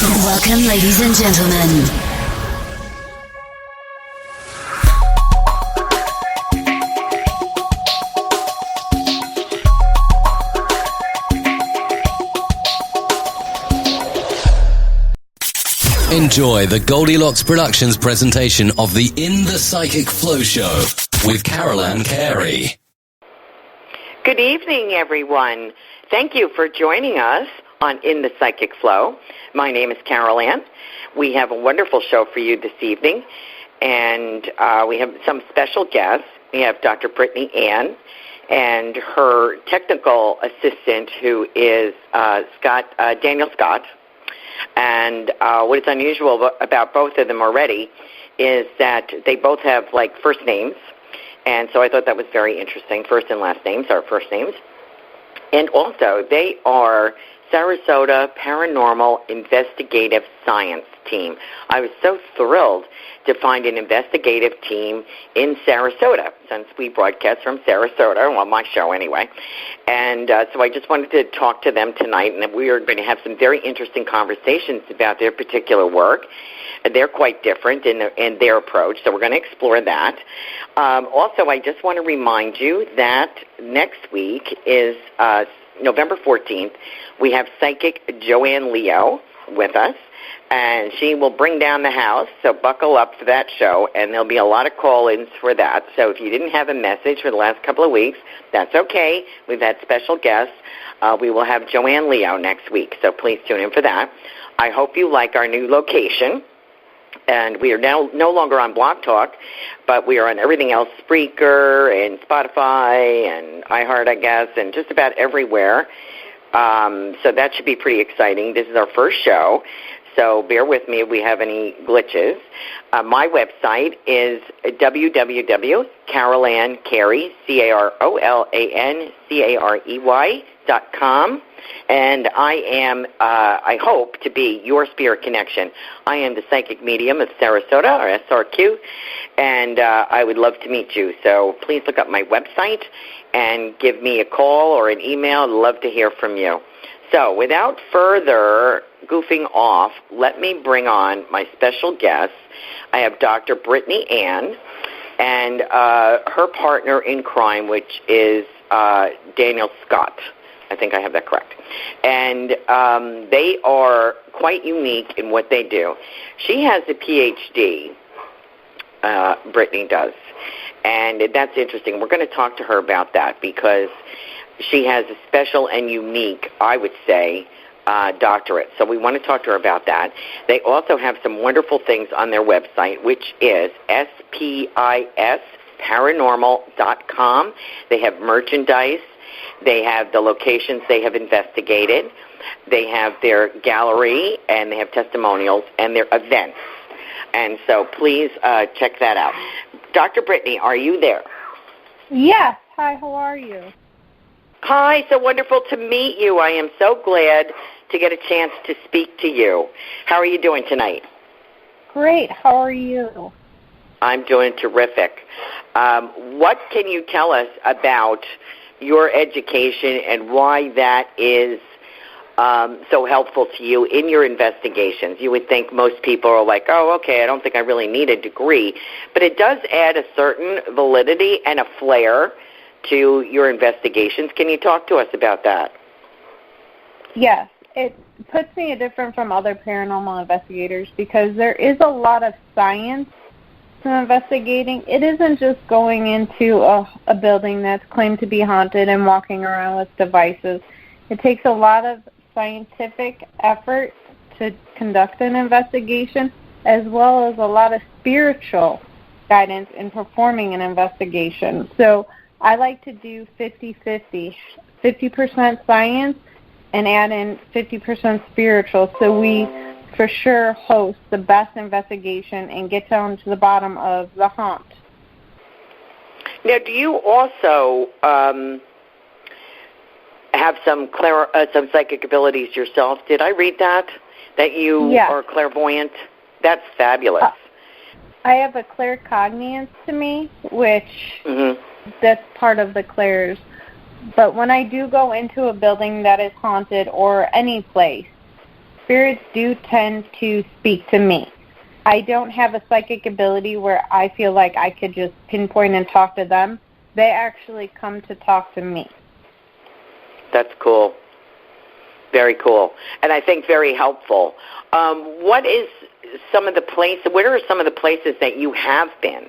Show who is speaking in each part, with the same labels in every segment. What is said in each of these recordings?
Speaker 1: Welcome, ladies and gentlemen.
Speaker 2: Enjoy the Goldilocks Productions presentation of the In the Psychic Flow Show with Carolan Carey.
Speaker 3: Good evening, everyone. Thank you for joining us on In the Psychic Flow. My name is Carolan. We have a wonderful show for you this evening, and we have some special guests. We have Dr. Brittany Ann and her technical assistant, who is Daniel Scott. And what is unusual about both of them already is that they both have, first names. And so I thought that was very interesting. First and last names are first names. And also, they are Sarasota Paranormal Investigative Science Team. I was so thrilled to find an investigative team in Sarasota, since we broadcast from Sarasota, well, my show anyway. And so I just wanted to talk to them tonight, and we are going to have some very interesting conversations about their particular work. They're quite different in their approach, so we're going to explore that. Also, I just want to remind you that next week is November 14th. We have Psychic Joanne Leo with us, and she will bring down the house, so buckle up for that show, and there'll be a lot of call-ins for that. So if you didn't have a message for the last couple of weeks, that's okay. We've had special guests. We will have Joanne Leo next week, so please tune in for that. I hope you like our new location. And we are now no longer on Blog Talk, but we are on everything else, Spreaker and Spotify and iHeart, I guess, and just about everywhere. So that should be pretty exciting. This is our first show, so bear with me if we have any glitches. My website is www.carolancarey, CarolanCarey.com. And I am, I hope, to be your spirit connection. I am the Psychic Medium of Sarasota, or SRQ, and I would love to meet you. So please look up my website and give me a call or an email. I'd love to hear from you. So without further goofing off, let me bring on my special guests. I have Dr. Brittany Ann and her partner in crime, which is Daniel Scott. I think I have that correct. And they are quite unique in what they do. She has a Ph.D., Brittany does, and that's interesting. We're going to talk to her about that because she has a special and unique, I would say, doctorate. So we want to talk to her about that. They also have some wonderful things on their website, which is S.P.I.S, paranormal.com. They have merchandise. They have the locations they have investigated. They have their gallery, and they have testimonials and their events. And so please check that out. Dr. Brittany, are you there?
Speaker 4: Yes. Hi, how are you?
Speaker 3: Hi, so wonderful to meet you. I am so glad to get a chance to speak to you. How are you doing tonight?
Speaker 4: Great. How are you?
Speaker 3: I'm doing terrific. What can you tell us about your education and why that is so helpful to you in your investigations? You would think most people are like, oh, okay, I don't think I really need a degree. But it does add a certain validity and a flair to your investigations. Can you talk to us about that?
Speaker 4: Yes. It puts me different from other paranormal investigators because there is a lot of science to investigating. It isn't just going into a building that's claimed to be haunted and walking around with devices. It takes a lot of scientific effort to conduct an investigation, as well as a lot of spiritual guidance in performing an investigation. So I like to do 50-50, 50% science and add in 50% spiritual, so we for sure host the best investigation and get down to the bottom of the haunt.
Speaker 3: Now, do you also have some psychic abilities yourself? Did I read that you are clairvoyant? That's fabulous.
Speaker 4: I have a claircognizance to me, which that's part of the clairs. But when I do go into a building that is haunted or any place, spirits do tend to speak to me. I don't have a psychic ability where I feel like I could just pinpoint and talk to them. They actually come to talk to me.
Speaker 3: That's cool. Very cool. And I think very helpful. What are some of the places that you have been?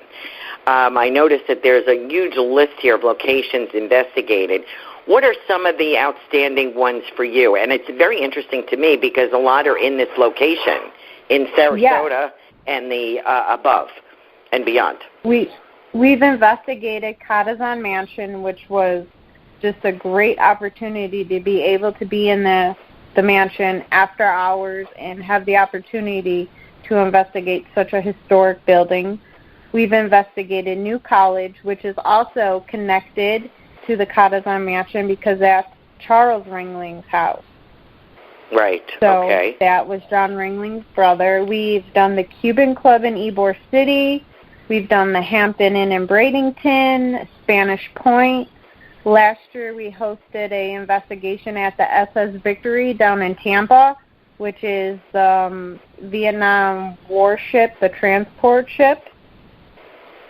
Speaker 3: I noticed that there's a huge list here of locations investigated. What are some of the outstanding ones for you? And it's very interesting to me because a lot are in this location, in Sarasota and the above and beyond.
Speaker 4: We've investigated Carolan Mansion, which was just a great opportunity to be able to be in the mansion after hours and have the opportunity to investigate such a historic building. We've investigated New College, which is also connected to the Carolan Mansion because that's Charles Ringling's house.
Speaker 3: Right,
Speaker 4: so
Speaker 3: okay.
Speaker 4: That was John Ringling's brother. We've done the Cuban Club in Ybor City. We've done the Hampton Inn in Bradenton, Spanish Point. Last year we hosted an investigation at the SS Victory down in Tampa, which is the Vietnam warship, the transport ship.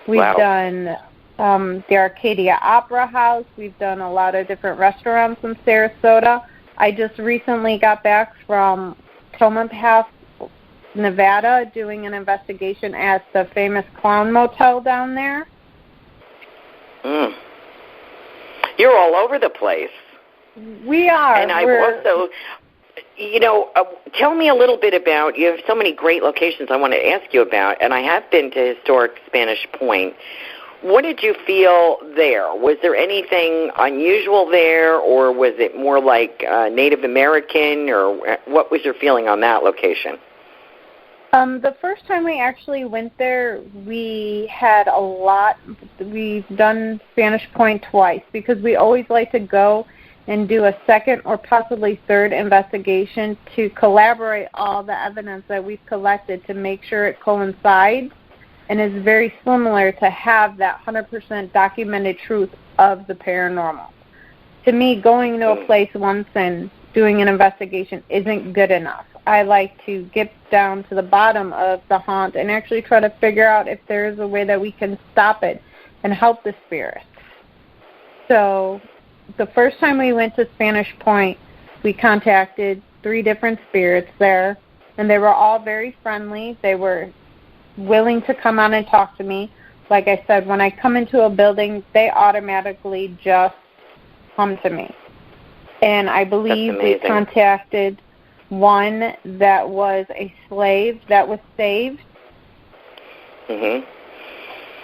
Speaker 4: We've done the Arcadia Opera House. We've done a lot of different restaurants in Sarasota. I just recently got back from Toma Pass, Nevada, doing an investigation at the famous Clown Motel down there.
Speaker 3: You're all over the place.
Speaker 4: We are.
Speaker 3: And I've also, tell me a little bit about, you have so many great locations I want to ask you about, and I have been to historic Spanish Point. What did you feel there? Was there anything unusual there, or was it more like Native American, or what was your feeling on that location?
Speaker 4: The first time we actually went there, we had a lot. We've done Spanish Point twice because we always like to go and do a second or possibly third investigation to collaborate all the evidence that we've collected to make sure it coincides and is very similar to have that 100% documented truth of the paranormal. To me, going to a place once and doing an investigation isn't good enough. I like to get down to the bottom of the haunt and actually try to figure out if there is a way that we can stop it and help the spirits. So the first time we went to Spanish Point, we contacted 3 different spirits there, and they were all very friendly. They were willing to come on and talk to me. Like I said, when I come into a building, they automatically just come to me. And I believe we contacted one that was a slave that was saved.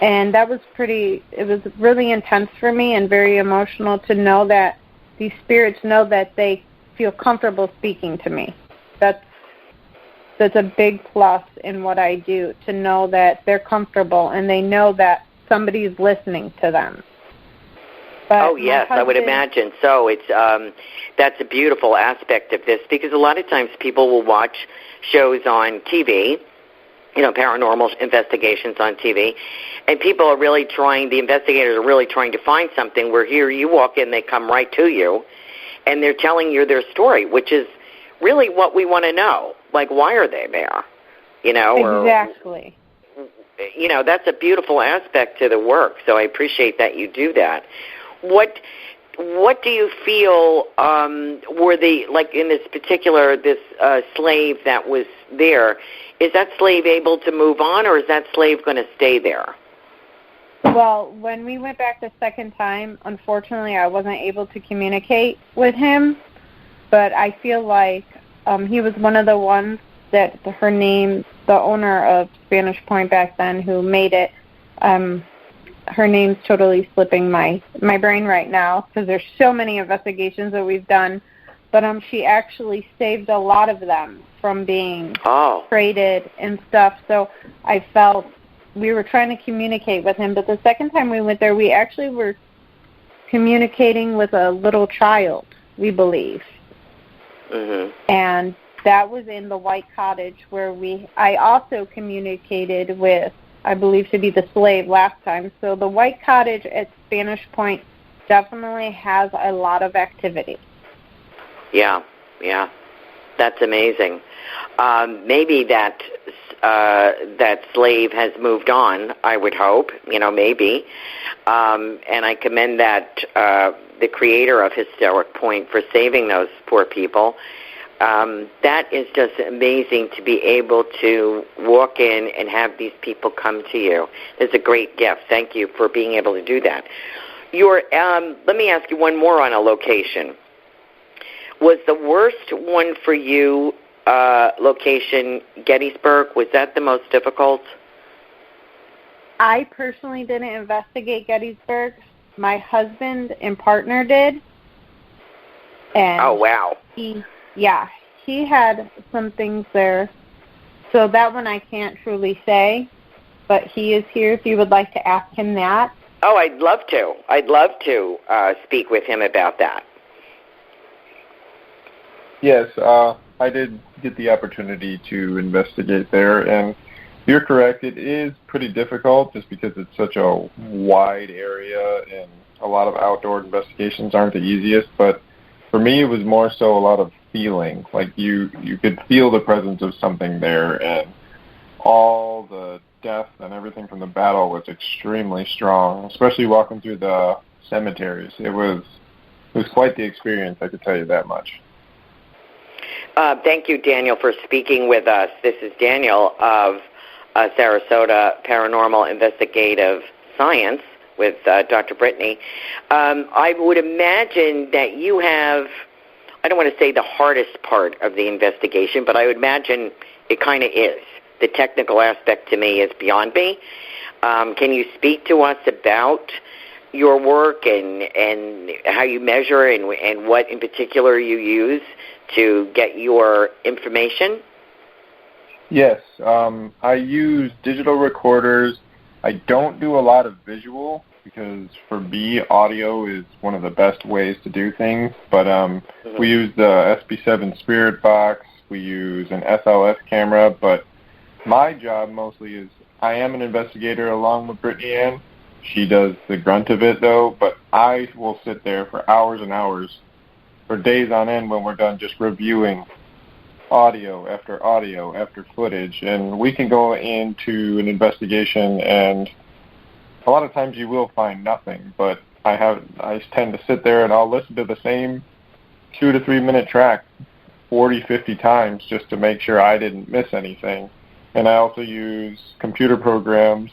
Speaker 4: And that was it was really intense for me and very emotional to know that these spirits know that they feel comfortable speaking to me. That's a big plus in what I do, to know that they're comfortable and they know that somebody's listening to them. But
Speaker 3: yes, I would imagine. So it's that's a beautiful aspect of this, because a lot of times people will watch shows on TV, paranormal investigations on TV, and people are really the investigators are really trying to find something, where here you walk in, they come right to you, and they're telling you their story, which is really what we want to know. Like, why are they there?
Speaker 4: Exactly.
Speaker 3: That's a beautiful aspect to the work, so I appreciate that you do that. What do you feel were in this particular, this slave that was there, is that slave able to move on, or is that slave going to stay there?
Speaker 4: Well, when we went back the second time, unfortunately, I wasn't able to communicate with him, but I feel like he was one of the ones that her name, the owner of Spanish Point back then who made it, her name's totally slipping my brain right now because there's so many investigations that we've done, but she actually saved a lot of them from being traded and stuff. So I felt we were trying to communicate with him, but the second time we went there, we actually were communicating with a little child, we believe. And that was in the White Cottage, where I also communicated with, I believe, to be the slave last time. So the White Cottage at Spanish Point definitely has a lot of activity.
Speaker 3: Yeah. That's amazing. Maybe that slave has moved on, I would hope, maybe. And I commend the creator of Historic Point for saving those poor people. That is just amazing to be able to walk in and have these people come to you. It's a great gift. Thank you for being able to do that. Let me ask you one more on a location. Was the worst one for you location Gettysburg? Was that the most difficult?
Speaker 4: I personally didn't investigate Gettysburg. My husband and partner did. And
Speaker 3: oh, wow.
Speaker 4: He had some things there. So that one I can't truly say, but he is here if you would like to ask him that.
Speaker 3: Oh, I'd love to. I'd love to speak with him about that.
Speaker 5: Yes, I did get the opportunity to investigate there, and you're correct. It is pretty difficult just because it's such a wide area, and a lot of outdoor investigations aren't the easiest. But for me, it was more so a lot of feeling. Like you could feel the presence of something there, and all the death and everything from the battle was extremely strong, especially walking through the cemeteries. It was quite the experience, I could tell you that much.
Speaker 3: Thank you, Daniel, for speaking with us. This is Daniel of Sarasota Paranormal Investigative Science with Dr. Brittany. I would imagine that you have, I don't want to say the hardest part of the investigation, but I would imagine it kind of is. The technical aspect to me is beyond me. Can you speak to us about your work and how you measure and what in particular you use to get your information?
Speaker 5: Yes, I use digital recorders. I don't do a lot of visual because for me, audio is one of the best ways to do things. But we use the SP7 Spirit Box. We use an SLS camera. But my job mostly is I am an investigator along with Brittany Ann. She does the grunt of it, though. But I will sit there for hours and hours, for days on end when we're done just reviewing audio after footage, and we can go into an investigation and a lot of times you will find nothing, but I tend to sit there and I'll listen to the same 2 to 3 minute track 40, 50 times just to make sure I didn't miss anything. And I also use computer programs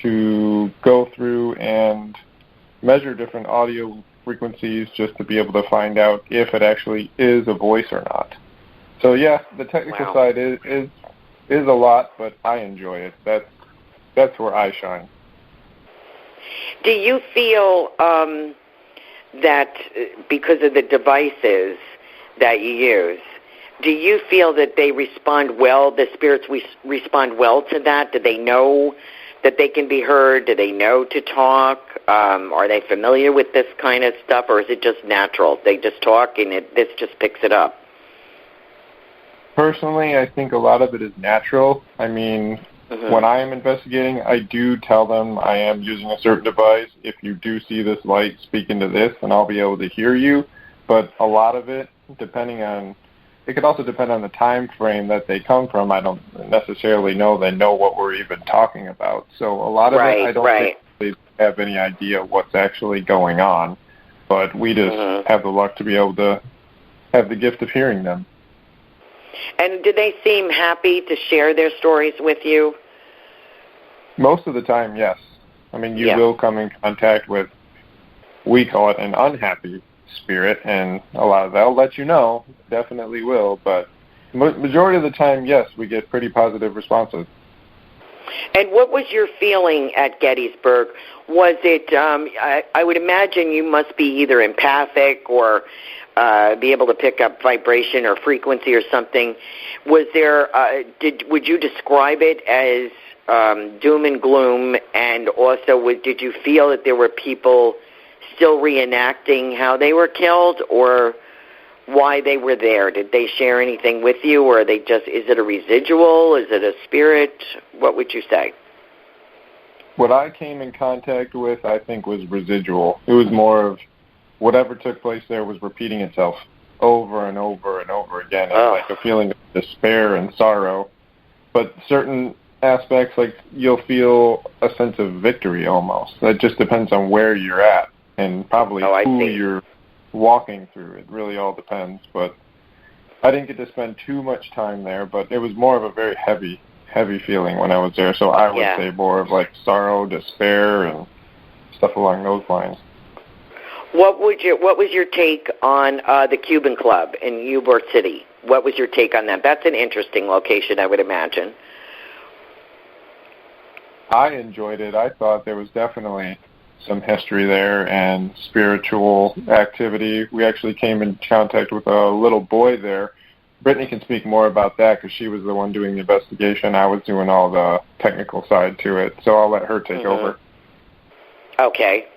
Speaker 5: to go through and measure different audio frequencies just to be able to find out if it actually is a voice or not. So yes, the technical side is a lot, but I enjoy it. That's where I shine.
Speaker 3: Do you feel that because of the devices that you use, do you feel that they respond well, the spirits respond well to that? Do they know that they can be heard? Do they know to talk? Are they familiar with this kind of stuff, or is it just natural? They just talk and this just picks it up?
Speaker 5: Personally, I think a lot of it is natural. I mean, when I am investigating, I do tell them I am using a certain device. If you do see this light, speak into this, and I'll be able to hear you. But a lot of it, it could also depend on the time frame that they come from. I don't necessarily know they know what we're even talking about. So a lot of it, I don't think they have any idea what's actually going on. But we just have the luck to be able to have the gift of hearing them.
Speaker 3: And do they seem happy to share their stories with you?
Speaker 5: Most of the time, yes. I mean, you will come in contact with, we call it an unhappy spirit, and a lot of they'll let you know, definitely will, but majority of the time, yes, we get pretty positive responses.
Speaker 3: And what was your feeling at Gettysburg? Was it, I would imagine you must be either empathic or be able to pick up vibration or frequency or something. Was there, would you describe it as doom and gloom, and also did you feel that there were people still reenacting how they were killed or why they were there? Did they share anything with you, or are they just, is it a residual? Is it a spirit? What would you say?
Speaker 5: What I came in contact with, I think, was residual. It was more of whatever took place there was repeating itself over and over and over again, and like a feeling of despair and sorrow. But certain aspects, like you'll feel a sense of victory almost. That just depends on where you're at and probably who you're walking through. It really all depends. But I didn't get to spend too much time there, but it was more of a very heavy feeling when I was there. So I would say more of like sorrow, despair, and stuff along those lines.
Speaker 3: What was your take on the Cuban Club in Ybor City? What was your take on that? That's an interesting location, I would imagine.
Speaker 5: I enjoyed it. I thought there was definitely some history there and spiritual activity. We actually came in contact with a little boy there. Brittany can speak more about that because she was the one doing the investigation. I was doing all the technical side to it, so I'll let her take over.
Speaker 3: Okay.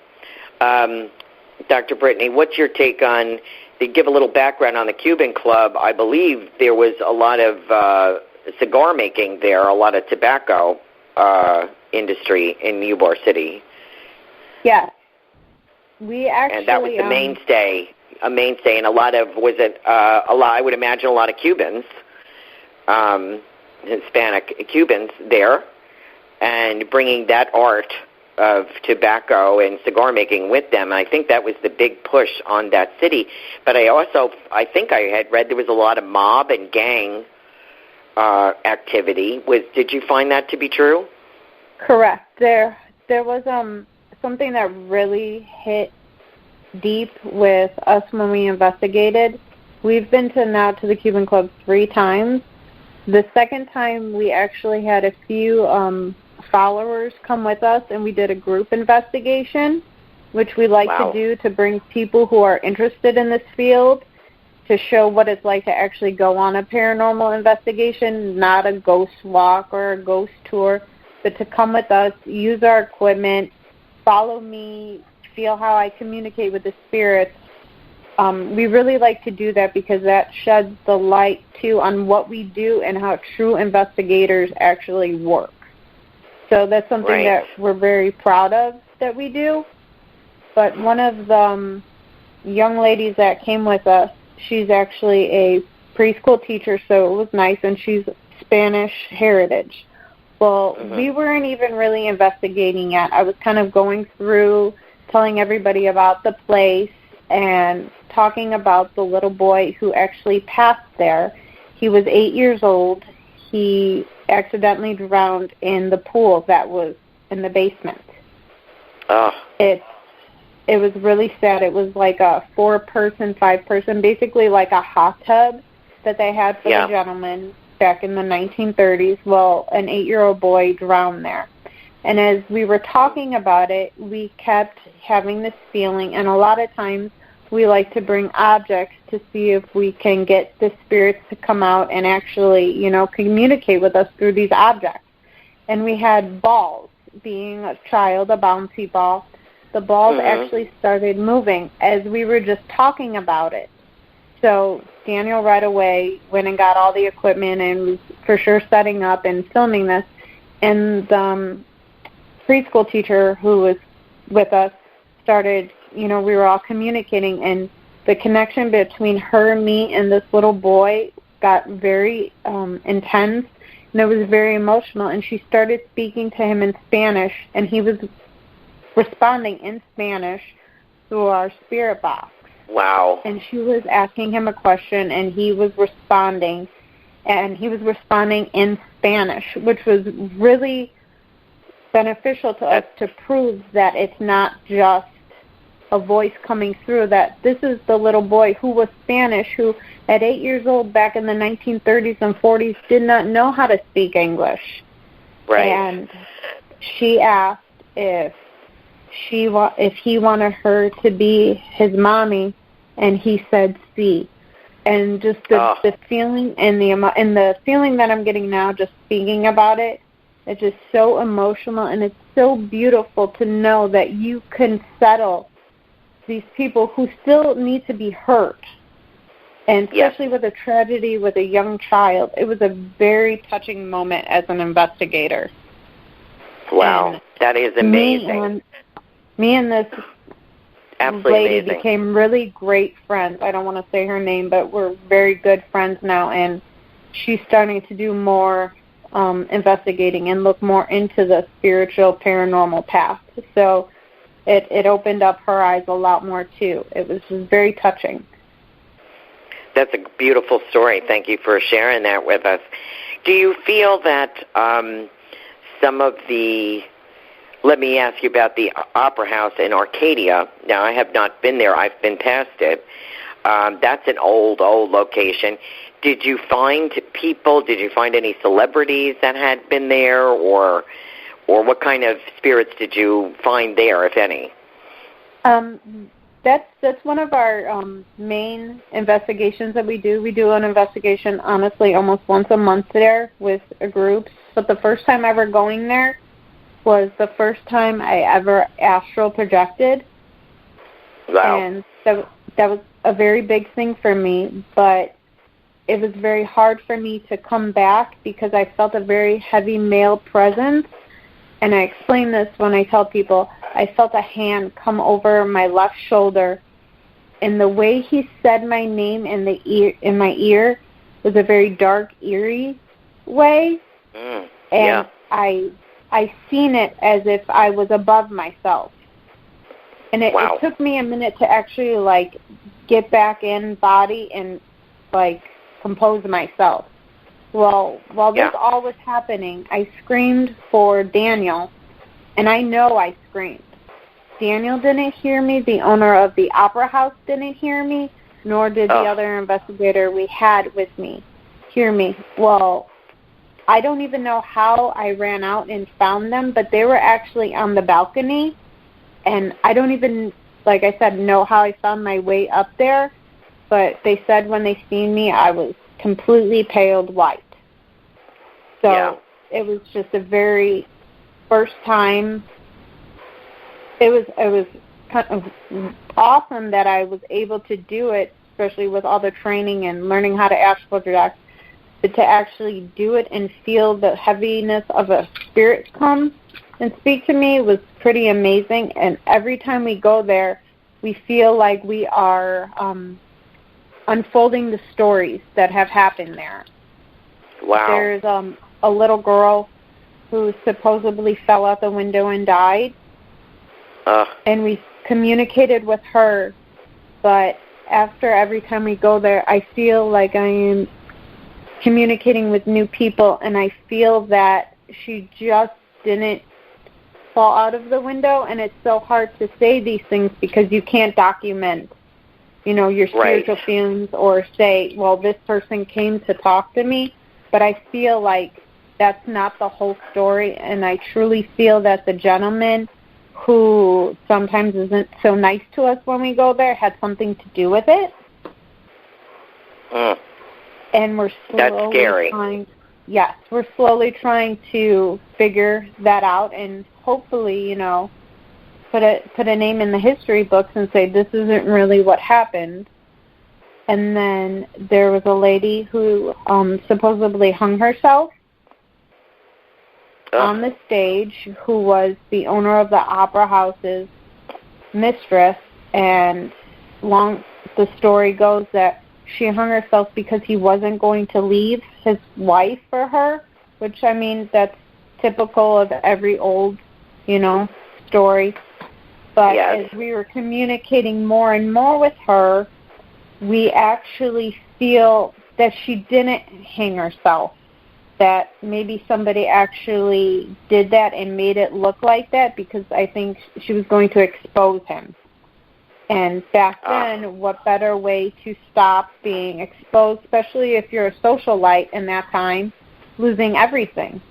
Speaker 3: Dr. Brittany, what's your take on, to give a little background on the Cuban Club, I believe there was a lot of cigar making there, a lot of tobacco industry in Ybor City.
Speaker 4: Yes. We actually...
Speaker 3: And that was the mainstay, and a lot of, I would imagine a lot of Cubans, Hispanic Cubans there, and bringing that art of tobacco and cigar making with them. I think that was the big push on that city. But I think I had read there was a lot of mob and gang activity. Did you find that to be true?
Speaker 4: Correct. There was something that really hit deep with us when we investigated. We've been to the Cuban Club 3 times. The second time we actually had a few followers come with us, and we did a group investigation, which we like to do to bring people who are interested in this field to show what it's like to actually go on a paranormal investigation, not a ghost walk or a ghost tour, but to come with us, use our equipment, follow me, feel how I communicate with the spirits. We really like to do that because that sheds the light, too, on what we do and how true investigators actually work. So that's something that we're very proud of that we do. But one of the young ladies that came with us, she's actually a preschool teacher, so it was nice, and she's Spanish heritage. Well, we weren't even really investigating yet. I was kind of going through, telling everybody about the place and talking about the little boy who actually passed there. He was 8 years old. He accidentally drowned in the pool that was in the basement. It was really sad. It was like a 4-person, 5-person, basically like a hot tub that they had for the gentleman back in the 1930s. Well, an 8-year-old boy drowned there. And as we were talking about it, we kept having this feeling, and a lot of times we like to bring objects to see if we can get the spirits to come out and actually, communicate with us through these objects. And we had balls. Being a child, a bouncy ball, the balls actually started moving as we were just talking about it. So Daniel right away went and got all the equipment and was for sure setting up and filming this. And the preschool teacher who was with us started, we were all communicating, and the connection between her, me, and this little boy got very intense, and it was very emotional, and she started speaking to him in Spanish, and he was responding in Spanish through our spirit box.
Speaker 3: Wow.
Speaker 4: And she was asking him a question, and he was responding, in Spanish, which was really beneficial to us to prove that it's not just a voice coming through, that this is the little boy who was Spanish, who at 8 years old back in the 1930s and 40s did not know how to speak English.
Speaker 3: Right.
Speaker 4: And she asked if he wanted her to be his mommy, and he said sí. And just the feeling and the feeling that I'm getting now just speaking about it, it's just so emotional, and it's so beautiful to know that you can settle these people who still need to be hurt. And especially with a tragedy with a young child, it was a very touching moment as an investigator.
Speaker 3: Wow, that is amazing.
Speaker 4: Me and this
Speaker 3: Absolutely
Speaker 4: lady
Speaker 3: amazing.
Speaker 4: became really great friends. I don't want to say her name, but we're very good friends now, and she's starting to do more investigating and look more into the spiritual paranormal path. So it opened up her eyes a lot more, too. It was just very touching.
Speaker 3: That's a beautiful story. Thank you for sharing that with us. Do you feel that some of the... Let me ask you about the Opera House in Arcadia. Now, I have not been there. I've been past it. That's an old location. Did you find people, did you find any celebrities that had been there, or what kind of spirits did you find there, if any?
Speaker 4: That's one of our main investigations that we do. We do an investigation, honestly, almost once a month there with a group. But the first time ever going there was the first time I ever astral projected.
Speaker 3: Wow.
Speaker 4: And that was a very big thing for me, but it was very hard for me to come back because I felt a very heavy male presence. And I explain this when I tell people, I felt a hand come over my left shoulder, and the way he said my name in my ear was a very dark, eerie way. And I seen it as if I was above myself. And it took me a minute to actually, get back in body and, compose myself. Well, while this all was happening, I screamed for Daniel, and I know I screamed. Daniel didn't hear me. The owner of the Opera House didn't hear me, nor did the other investigator we had with me hear me. Well, I don't even know how I ran out and found them, but they were actually on the balcony, and I don't even, like I said, know how I found my way up there, but they said when they seen me, I was completely paled white. So it was just a very first time. It was kind of awesome that I was able to do it, especially with all the training and learning how to astral project. But to actually do it and feel the heaviness of a spirit come and speak to me was pretty amazing. And every time we go there, we feel like we are unfolding the stories that have happened there.
Speaker 3: Wow.
Speaker 4: There's a little girl who supposedly fell out the window and died. And we communicated with her, but after every time we go there, I feel like I am communicating with new people, and I feel that she just didn't fall out of the window, and it's so hard to say these things because you can't document, your spiritual feelings or say, well, this person came to talk to me, but I feel like that's not the whole story, and I truly feel that the gentleman who sometimes isn't so nice to us when we go there had something to do with it. And we're slowly we're slowly trying to figure that out and hopefully, put a name in the history books and say this isn't really what happened. And then there was a lady who supposedly hung herself on the stage, who was the owner of the Opera House's mistress, and the story goes that she hung herself because he wasn't going to leave his wife for her, which, I mean, that's typical of every old, story. But as we were communicating more and more with her, we actually feel that she didn't hang herself, that maybe somebody actually did that and made it look like that because I think she was going to expose him. And back then, what better way to stop being exposed, especially if you're a socialite in that time, losing everything.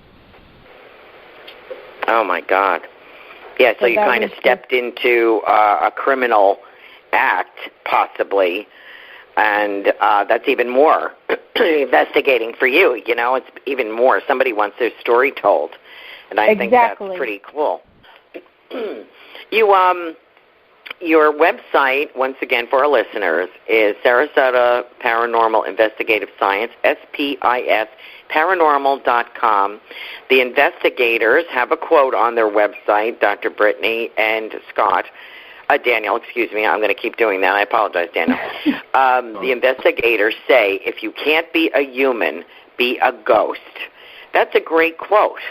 Speaker 3: Oh, my God. Yeah, so you kind of stepped into a criminal act, possibly, and that's even more investigating for you. It's even more. Somebody wants their story told, and I think that's pretty cool. Your website, once again for our listeners, is Sarasota Paranormal Investigative Science, S.P.I.S, paranormal.com. The investigators have a quote on their website, Dr. Brittany and Scott, Daniel, excuse me. I'm going to keep doing that. I apologize, Daniel. The investigators say, if you can't be a human, be a ghost. That's a great quote.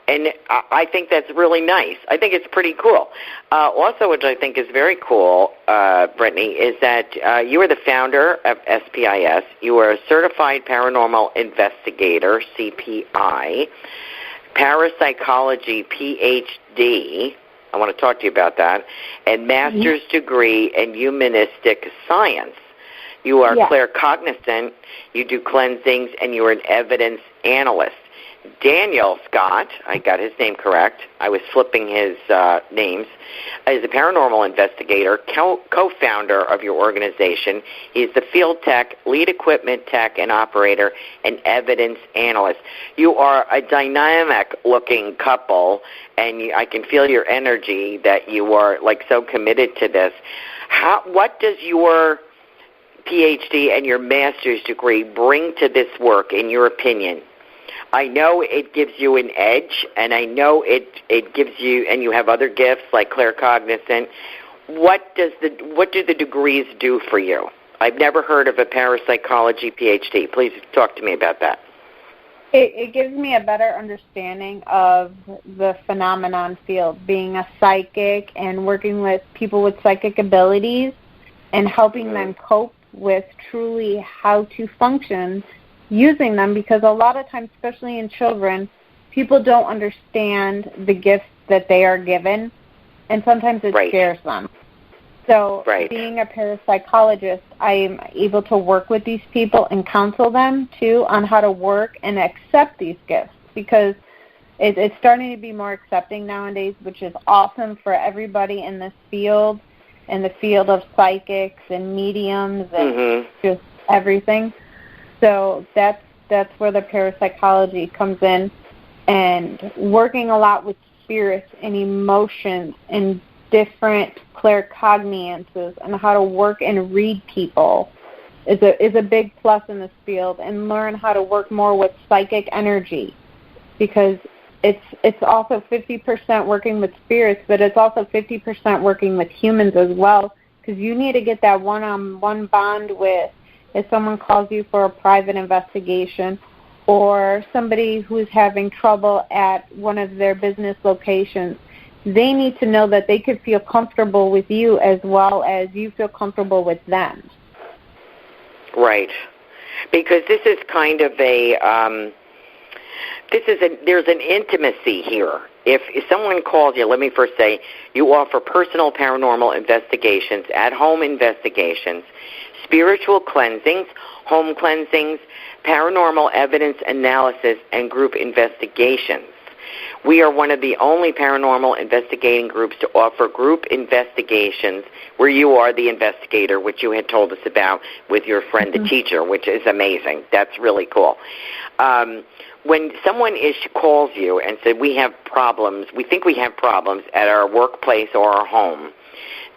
Speaker 3: And I think that's really nice. I think it's pretty cool. Also, which I think is very cool, Brittany, is that you are the founder of S.P.I.S. You are a certified paranormal investigator, C.P.I, Parapsychology, Ph.D. I want to talk to you about that, and master's degree in Humanistic science. You are claircognizant, you do cleansings, and you are an evidence analyst. Daniel Scott, I got his name correct, I was flipping his names, is a paranormal investigator, co-founder of your organization. He's the field tech, lead equipment tech and operator, and evidence analyst. You are a dynamic-looking couple, and I can feel your energy that you are like so committed to this. What does your Ph.D. and your master's degree bring to this work, in your opinion? I know it gives you an edge, and I know it gives you, and you have other gifts like claircognizant. What do the degrees do for you? I've never heard of a parapsychology PhD. Please talk to me about that.
Speaker 4: It gives me a better understanding of the phenomenon field, being a psychic and working with people with psychic abilities and helping them cope with truly how to function using them, because a lot of times, especially in children, people don't understand the gifts that they are given, and sometimes it scares them. So being a parapsychologist, I am able to work with these people and counsel them, too, on how to work and accept these gifts, because it's starting to be more accepting nowadays, which is awesome for everybody in this field, in the field of psychics and mediums and just everything. So that's where the parapsychology comes in, and working a lot with spirits and emotions and different claircognizances and how to work and read people is a big plus in this field, and learn how to work more with psychic energy, because it's also 50% working with spirits, but it's also 50% working with humans as well, because you need to get that one-on-one bond with. If someone calls you for a private investigation, or somebody who's having trouble at one of their business locations, they need to know that they could feel comfortable with you as well as you feel comfortable with them.
Speaker 3: Right. Because this is kind of there's an intimacy here. If someone calls you, let me first say, you offer personal paranormal investigations, at-home investigations, spiritual cleansings, home cleansings, paranormal evidence analysis, and group investigations. We are one of the only paranormal investigating groups to offer group investigations where you are the investigator, which you had told us about with your friend, the teacher, which is amazing. That's really cool. When someone calls you and said, we have problems, we think we have problems at our workplace or our home,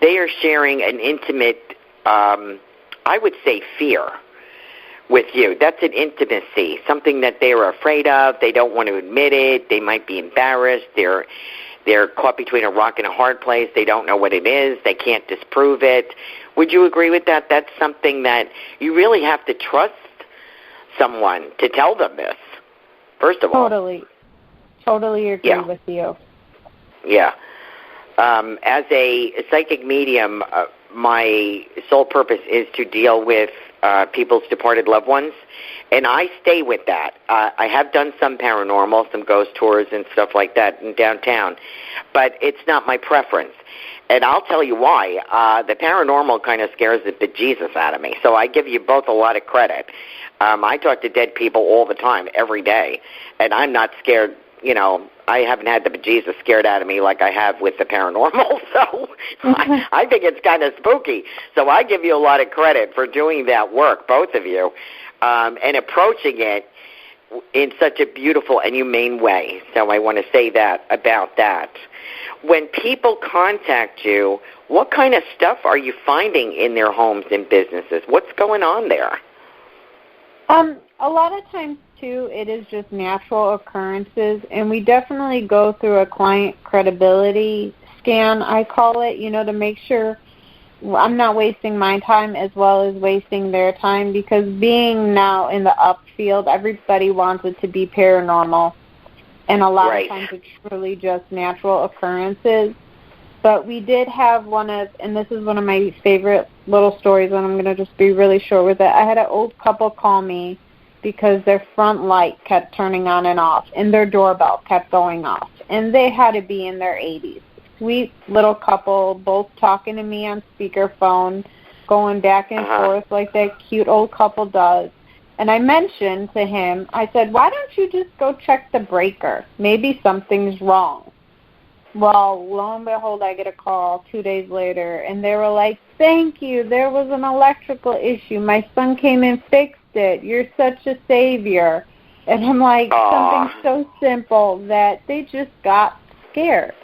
Speaker 3: they are sharing an intimate, I would say, fear with you. That's an intimacy, something that they are afraid of. They don't want to admit it. They might be embarrassed. They're caught between a rock and a hard place. They don't know what it is. They can't disprove it. Would you agree with that? That's something that you really have to trust someone to tell them this, first of all.
Speaker 4: Totally agree with you.
Speaker 3: Yeah. As a psychic medium, my sole purpose is to deal with people's departed loved ones, and I stay with that. I have done some paranormal, some ghost tours and stuff like that in downtown, but it's not my preference. And I'll tell you why. The paranormal kind of scares the bejesus out of me, so I give you both a lot of credit. I talk to dead people all the time, every day, and I'm not scared. You know, I haven't had the bejesus scared out of me like I have with the paranormal, so I think it's kind of spooky. So I give you a lot of credit for doing that work, both of you, and approaching it in such a beautiful and humane way. So I want to say that about that. When people contact you, what kind of stuff are you finding in their homes and businesses? What's going on there?
Speaker 4: A lot of times, too, it is just natural occurrences, and we definitely go through a client credibility scan, I call it, to make sure I'm not wasting my time as well as wasting their time, because being now in the upfield, everybody wants it to be paranormal. And a lot of times it's truly just natural occurrences. But we did have and this is one of my favorite little stories, and I'm going to just be really short with it. I had an old couple call me because their front light kept turning on and off, and their doorbell kept going off. And they had to be in their 80s. Sweet little couple, both talking to me on speakerphone, going back and forth like that cute old couple does. And I mentioned to him, I said, why don't you just go check the breaker? Maybe something's wrong. Well, lo and behold, I get a call 2 days later, and they were like, thank you, there was an electrical issue. My son came and fixed it. You're such a savior. And I'm like, something so simple that they just got scared.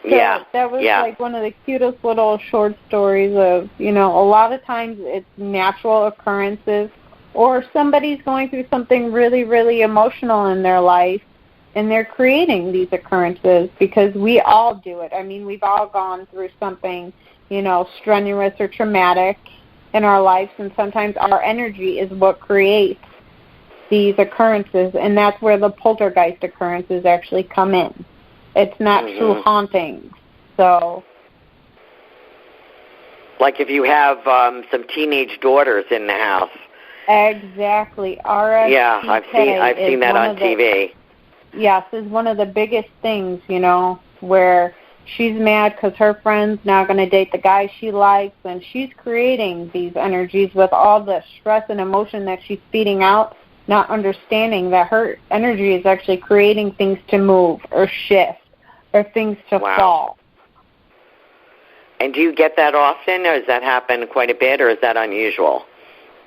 Speaker 4: So that was like one of the cutest little short stories of, a lot of times it's natural occurrences, or somebody's going through something really, really emotional in their life, and they're creating these occurrences, because we all do it. I mean, we've all gone through something, strenuous or traumatic in our lives, and sometimes our energy is what creates these occurrences, and that's where the poltergeist occurrences actually come in. It's not true hauntings. So,
Speaker 3: like if you have some teenage daughters in the house.
Speaker 4: Exactly. R.S.P.I.
Speaker 3: Yeah, I've seen that on TV.
Speaker 4: Yes, is one of the biggest things, where she's mad because her friend's now going to date the guy she likes, and she's creating these energies with all the stress and emotion that she's feeding out, not understanding that her energy is actually creating things to move or shift or things to fall.
Speaker 3: And do you get that often, or does that happen quite a bit, or is that unusual?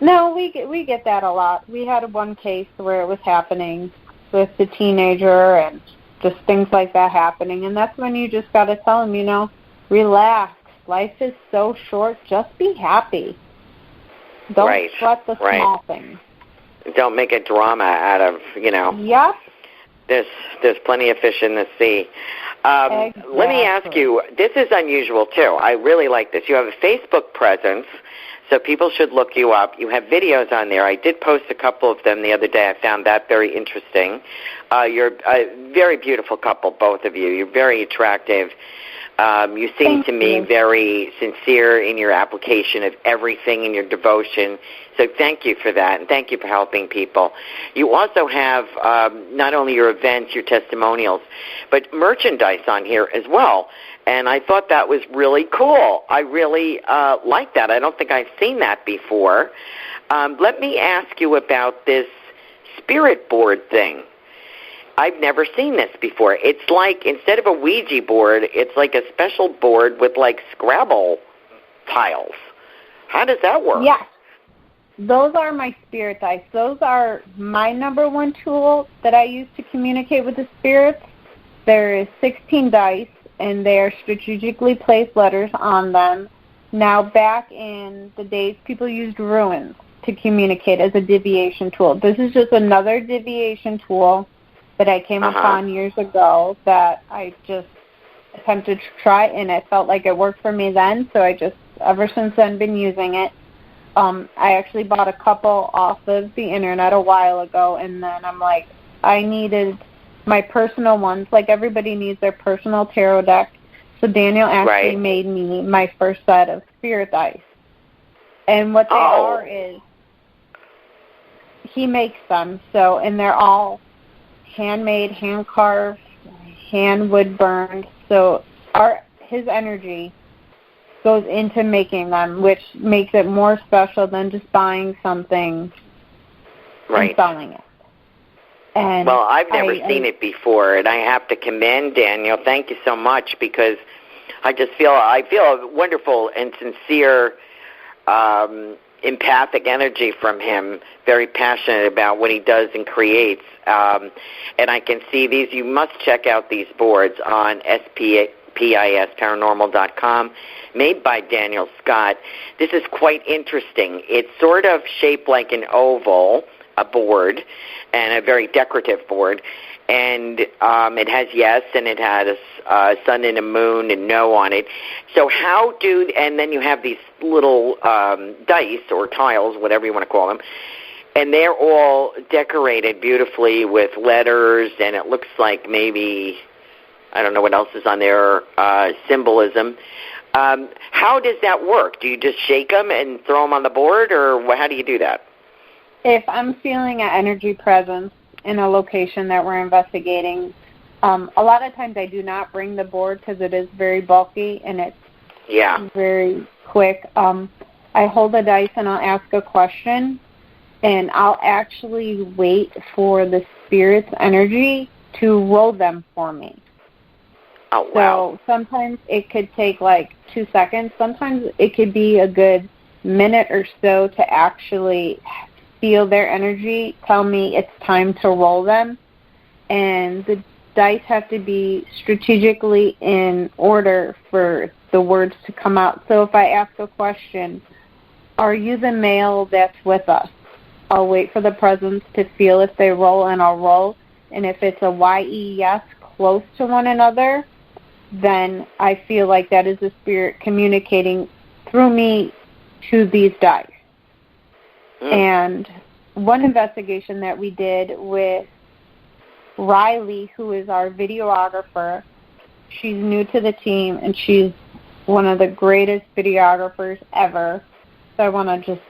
Speaker 4: No, we get that a lot. We had one case where it was happening with the teenager and just things like that happening. And that's when you just got to tell them, relax. Life is so short. Just be happy. Don't sweat the small things.
Speaker 3: Don't make a drama out of,
Speaker 4: Yep.
Speaker 3: There's plenty of fish in the sea.
Speaker 4: Exactly.
Speaker 3: Let me ask you, this is unusual too. I really like this. You have a Facebook presence, so people should look you up. You have videos on there. I did post a couple of them the other day. I found that very interesting. You're a very beautiful couple, both of you. You're very attractive. You seem to me very sincere in your application of everything in your devotion. So thank you for that, and thank you for helping people. You also have not only your events, your testimonials, but merchandise on here as well. And I thought that was really cool. I really like that. I don't think I've seen that before. Let me ask you about this spirit board thing. I've never seen this before. It's like, instead of a Ouija board, it's like a special board with like Scrabble tiles. How does that work?
Speaker 4: Yes. Those are my spirit dice. Those are my number one tool that I use to communicate with the spirits. There is 16 dice, and they are strategically placed letters on them. Now, back in the days, people used runes to communicate as a deviation tool. This is just another deviation tool that I came upon years ago that I just attempted to try, and it felt like it worked for me then, so I just, ever since then, been using it. I actually bought a couple off of the internet a while ago, and then I'm like, I needed my personal ones. Like, everybody needs their personal tarot deck. So Daniel actually made me my first set of spirit dice. And what they are is, he makes them, so, and they're all handmade, hand-carved, hand wood burned. So his energy goes into making them, which makes it more special than just buying something and selling it. And
Speaker 3: well, I've never seen it before, and I have to commend Daniel. Thank you so much, because I feel a wonderful and sincere empathic energy from him, very passionate about what he does and creates. And I can see these. You must check out these boards on S.P.I.S, Paranormal.com, made by Daniel Scott. This is quite interesting. It's sort of shaped like an oval, a board, and a very decorative board. and it has yes, and it has a sun and a moon and no on it. So and then you have these little dice or tiles, whatever you want to call them, and they're all decorated beautifully with letters, and it looks like maybe, I don't know what else is on there, symbolism. How does that work? Do you just shake them and throw them on the board, or how do you do that?
Speaker 4: If I'm feeling an energy presence in a location that we're investigating, a lot of times I do not bring the board because it is very bulky and it's very quick. I hold the dice and I'll ask a question, and I'll actually wait for the spirit's energy to roll them for me.
Speaker 3: Oh, wow.
Speaker 4: So sometimes it could take like 2 seconds. Sometimes it could be a good minute or so to actually feel their energy, tell me it's time to roll them. And the dice have to be strategically in order for the words to come out. So if I ask a question, are you the male that's with us? I'll wait for the presence to feel if they roll, and I'll roll. And if it's a yes, close to one another, then I feel like that is the spirit communicating through me to these dice. And one investigation that we did with Riley, who is our videographer, she's new to the team, and she's one of the greatest videographers ever. So I want to just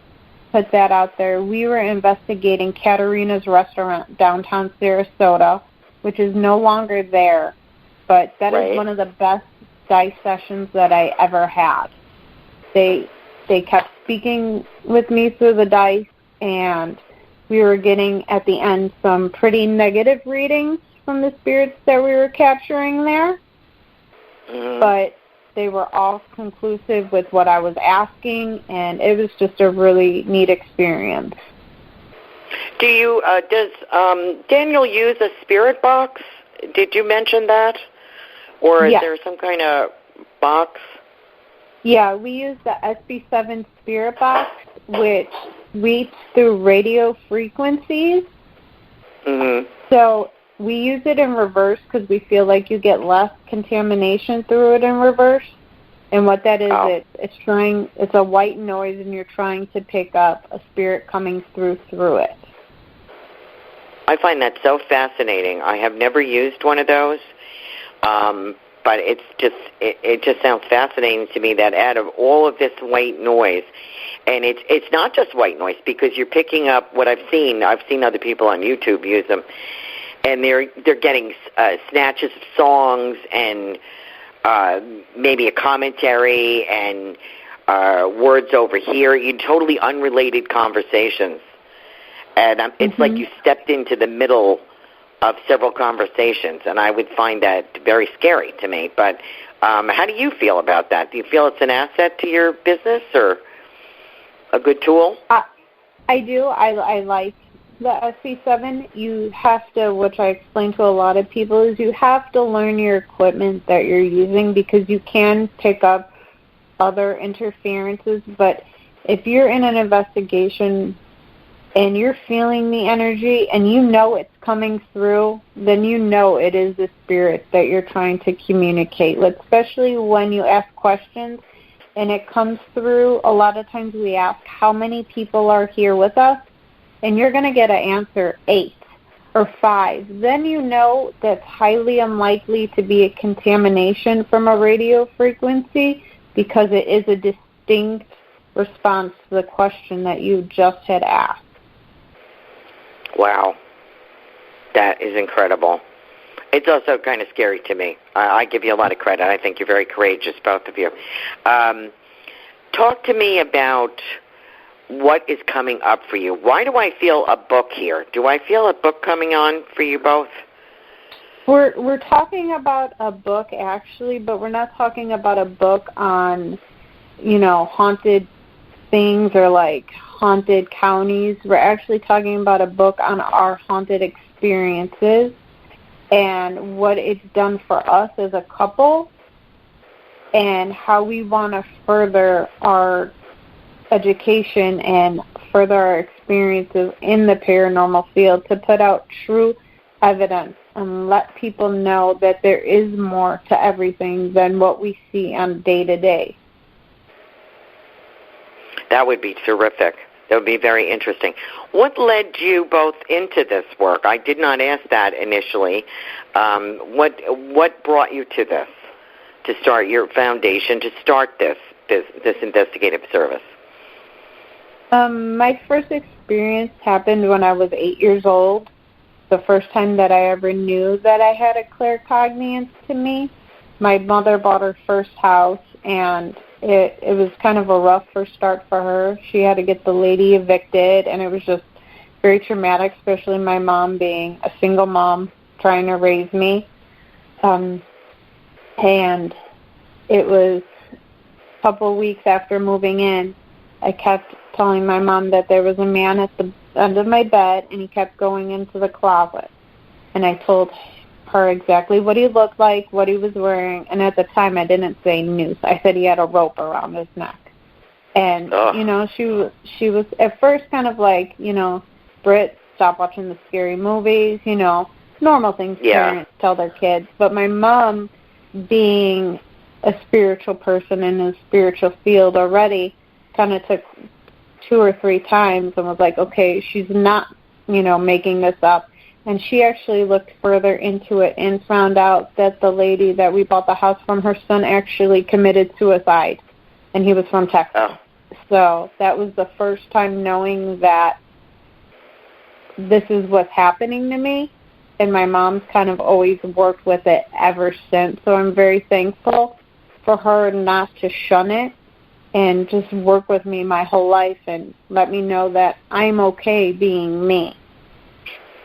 Speaker 4: put that out there. We were investigating Katerina's restaurant downtown Sarasota, which is no longer there, but that is one of the best dice sessions that I ever had. They kept speaking with me through the dice, and we were getting, at the end, some pretty negative readings from the spirits that we were capturing there. But they were all conclusive with what I was asking, and it was just a really neat experience.
Speaker 3: Does Daniel use a spirit box? Did you mention that? Or is there some kind of box?
Speaker 4: Yeah, we use the S.P.I. spirit box, which reads through radio frequencies. So we use it in reverse because we feel like you get less contamination through it in reverse. And what that is, it's a white noise, and you're trying to pick up a spirit coming through it.
Speaker 3: I find that so fascinating. I have never used one of those, but it just sounds fascinating to me that out of all of this white noise, and it's not just white noise, because you're picking up what I've seen other people on YouTube use them, and they're getting snatches of songs and maybe a commentary and words over here, totally unrelated conversations. And it's like you stepped into the middle of several conversations, and I would find that very scary to me. But how do you feel about that? Do you feel it's an asset to your business or a good tool?
Speaker 4: I do. I like the SC7. You have to, which I explain to a lot of people, is you have to learn your equipment that you're using, because you can pick up other interferences. But if you're in an investigation and you're feeling the energy and you know it's coming through, then you know it is the spirit that you're trying to communicate. Especially when you ask questions and it comes through, a lot of times we ask how many people are here with us, and you're going to get an answer 8 or 5. Then you know that's highly unlikely to be a contamination from a radio frequency, because it is a distinct response to the question that you just had asked.
Speaker 3: Wow. That is incredible. It's also kind of scary to me. I give you a lot of credit. I think you're very courageous, both of you. Talk to me about what is coming up for you. Why do I feel a book here? Do I feel a book coming on for you both?
Speaker 4: We're talking about a book, actually, but we're not talking about a book on, haunted things or like haunted counties. We're actually talking about a book on our haunted experiences and what it's done for us as a couple, and how we want to further our education and further our experiences in the paranormal field to put out true evidence and let people know that there is more to everything than what we see on day-to-day.
Speaker 3: That would be terrific. That would be very interesting. What led you both into this work? I did not ask that initially. What brought you to this, to start your foundation, to start this investigative service?
Speaker 4: My first experience happened when I was 8 years old. The first time that I ever knew that I had a claircognizance to me. My mother bought her first house, and it was kind of a rough first start for her. She had to get the lady evicted, and it was just very traumatic, especially my mom being a single mom trying to raise me. And it was a couple of weeks after moving in, I kept telling my mom that there was a man at the end of my bed, and he kept going into the closet. And I told her exactly what he looked like, what he was wearing, and at the time I didn't say noose. I said he had a rope around his neck. And, you know, she was at first kind of like, you know, Britt, stop watching the scary movies, you know, normal things parents tell their kids. But my mom, being a spiritual person in a spiritual field already, kind of took 2 or 3 times and was like, okay, she's not, you know, making this up. And she actually looked further into it and found out that the lady that we bought the house from, her son actually committed suicide, and he was from Texas. Oh. So that was the first time knowing that this is what's happening to me, and my mom's kind of always worked with it ever since. So I'm very thankful for her not to shun it and just work with me my whole life and let me know that I'm okay being me.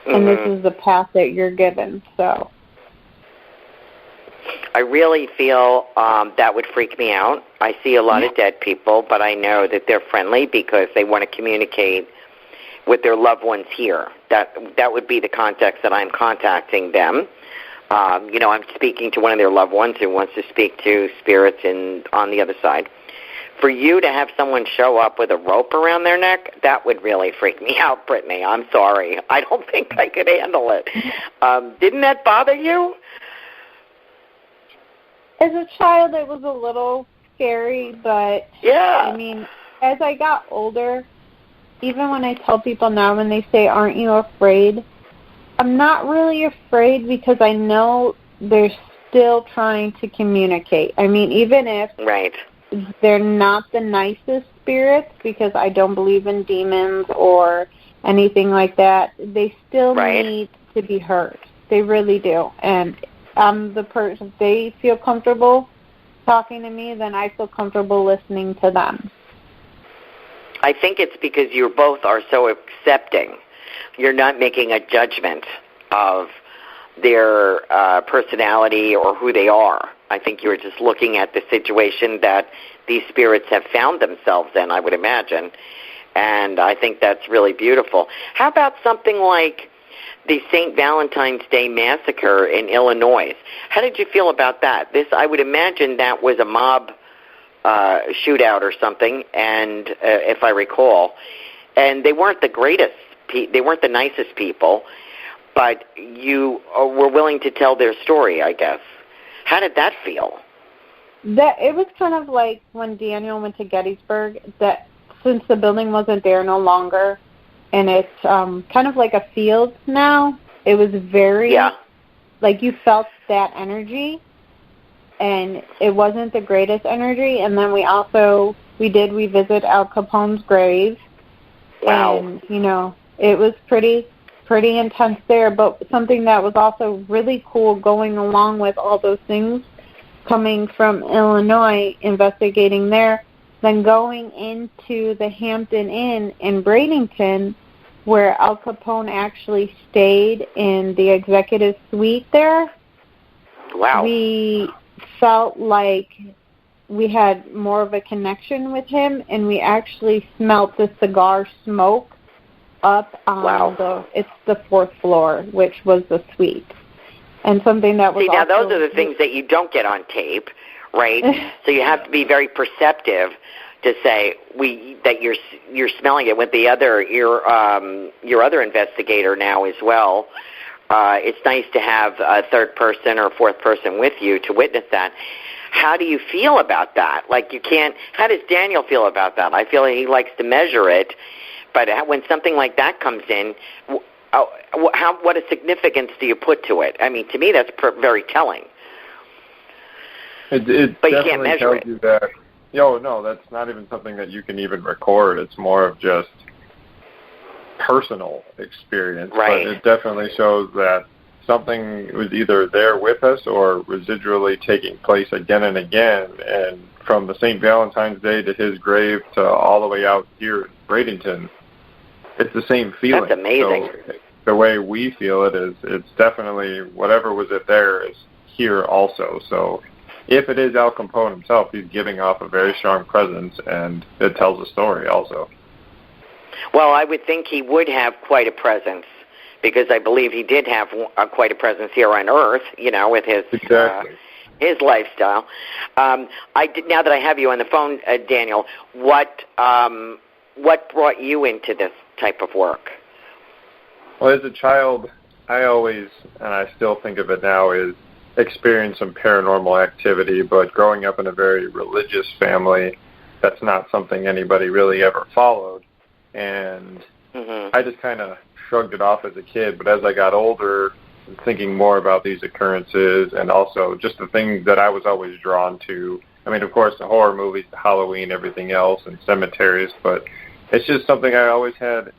Speaker 4: And this is the path that you're given. So
Speaker 3: I really feel that would freak me out. I see a lot of dead people, but I know that they're friendly because they want to communicate with their loved ones here. That would be the context that I'm contacting them. You know, I'm speaking to one of their loved ones who wants to speak to spirits on the other side. For you to have someone show up with a rope around their neck, that would really freak me out, Brittany. I'm sorry. I don't think I could handle it. Didn't that bother you?
Speaker 4: As a child, it was a little scary, but, I mean, as I got older, even when I tell people now when they say, aren't you afraid? I'm not really afraid because I know they're still trying to communicate. I mean, even if they're not the nicest spirits, because I don't believe in demons or anything like that, they still need to be heard. They really do. And I'm the person, if they feel comfortable talking to me, then I feel comfortable listening to them.
Speaker 3: I think it's because you both are so accepting. You're not making a judgment of their personality or who they are. I think you're just looking at the situation that these spirits have found themselves in, I would imagine. And I think that's really beautiful. How about something like the St. Valentine's Day Massacre in Illinois? How did you feel about that? I would imagine that was a mob shootout or something, and if I recall. And they weren't the greatest, they weren't the nicest people, but you were willing to tell their story, I guess. How did that feel?
Speaker 4: It was kind of like when Daniel went to Gettysburg, that since the building wasn't there no longer, and it's kind of like a field now, it was very, like you felt that energy, and it wasn't the greatest energy. And then we did revisit Al Capone's grave.
Speaker 3: Wow.
Speaker 4: And, you know, it was pretty intense there, but something that was also really cool going along with all those things coming from Illinois, investigating there, then going into the Hampton Inn in Bradenton, where Al Capone actually stayed in the executive suite there.
Speaker 3: Wow.
Speaker 4: We felt like we had more of a connection with him, and we actually smelt the cigar smoke up on it's the 4th floor, which was the suite. And something that was
Speaker 3: now those are the things that you don't get on tape, right? So you have to be very perceptive to say that you're smelling it with your other investigator now as well. it's nice to have a third person or fourth person with you to witness that. How do you feel about that? Like, you can't, how does Daniel feel about that? I feel he likes to measure it, but when something like that comes in, what a significance do you put to it? I mean, to me, that's very telling.
Speaker 5: It
Speaker 3: but you can't measure it.
Speaker 5: You that, no, that's not even something that you can even record. It's more of just personal experience.
Speaker 3: Right.
Speaker 5: But it definitely shows that something was either there with us or residually taking place again and again. And from the St. Valentine's Day to his grave to all the way out here in Bradenton, it's the same feeling.
Speaker 3: That's amazing.
Speaker 5: So the way we feel it is, it's definitely whatever was it there is here also. So if it is Al Capone himself, he's giving off a very strong presence, and it tells a story also.
Speaker 3: Well, I would think he would have quite a presence, because I believe he did have quite a presence here on Earth, with his his lifestyle. Now that I have you on the phone, Daniel, what brought you into this type of work?
Speaker 5: Well, as a child, I always, and I still think of it now, is experience some paranormal activity, but growing up in a very religious family, that's not something anybody really ever followed. And I just kind of shrugged it off as a kid, but as I got older, thinking more about these occurrences and also just the things that I was always drawn to. I mean, of course, the horror movies, the Halloween, everything else, and cemeteries, but it's just something I always had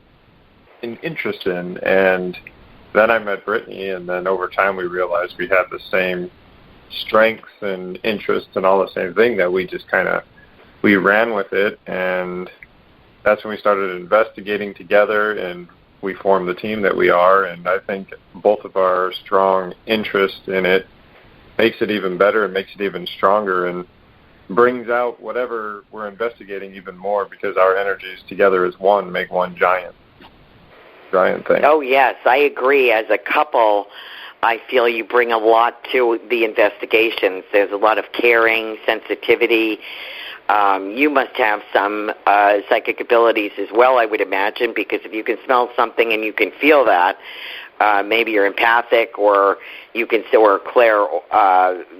Speaker 5: an interest in. And then I met Brittany, and then over time we realized we had the same strengths and interests and all the same thing, that we just we ran with it, and that's when we started investigating together, and we formed the team that we are. And I think both of our strong interest in it makes it even better and makes it even stronger and brings out whatever we're investigating even more, because our energies together as one make one giant thing.
Speaker 3: Oh, yes, I agree. As a couple, I feel you bring a lot to the investigations. There's a lot of caring, sensitivity. You must have some psychic abilities as well, I would imagine, because if you can smell something and you can feel that, maybe you're empathic, or you can, or